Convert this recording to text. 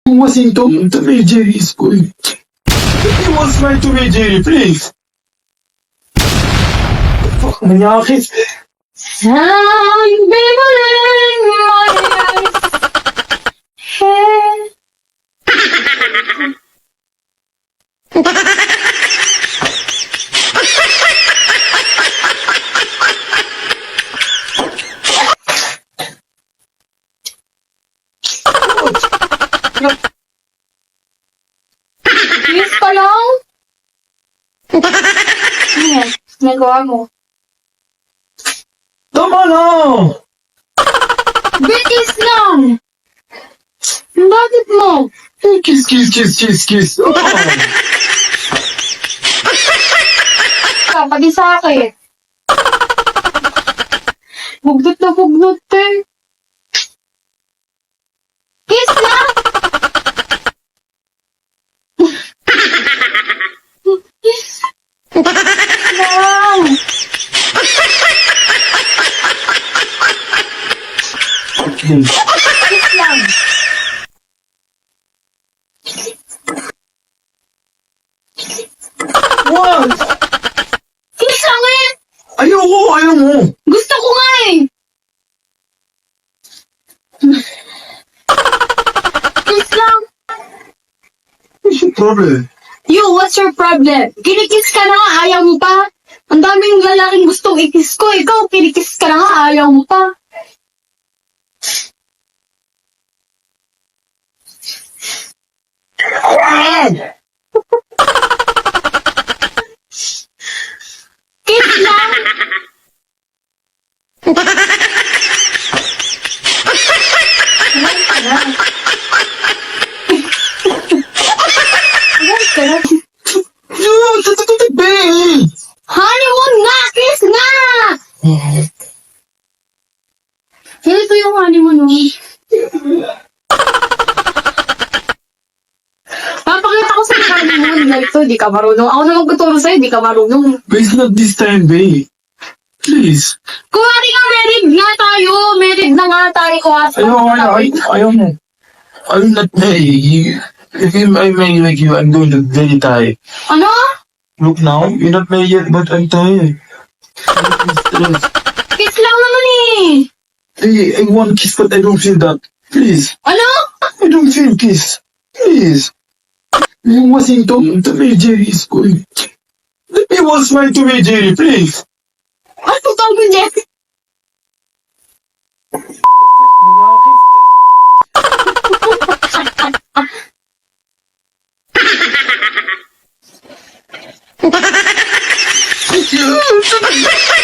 wasn't Tom and Jerry school. He was my Tom and Jerry, please. Fuck, manyakit. I'm bubbling my head. Kiss ka lang? Ano yan? Nagawa mo? Tama na! Bitis lang! Bakit mo? Kiss. Oh. Pati sa akin. Bugnot na bugnot eh. Kiss lang! Lang! Kiss lang! What? Kiss lang eh! Ayaw mo. Gusto ko nga eh! Kiss lang! What's your problem? You, what's your problem? Kinikiss ka na nga, ayaw mo pa? Ang daming lalaking gustong ikiss ko. Ikaw, kinikiss ka na nga, ayaw mo pa? Kiss lang! Alam ka na. Alam ka na. Babe! Honeymoon nga! Kiss nga! Ito yung honeymoon mo. Papakita ko sa honeymoon. Like to, di ka marunong. Ako na magtuturo sa'yo, di ka marunong. But it's not this time, babe. Please. Kuwari ka, married nga tayo. Married na nga tayo. Ayaw mo. I'm not married. If I marry like you, I'm going to very tired. Ano? Look now, you're not married yet, but I'm tired. I'm stressed. Kiss lang naman eh. Hey, I want kiss, but I don't feel that. Please. Ano? I don't feel kiss. Please. You wasn't Tom and Jerry school. Let me watch my Tom and Jerry, please. Ano tawag mo dyan? Yeah.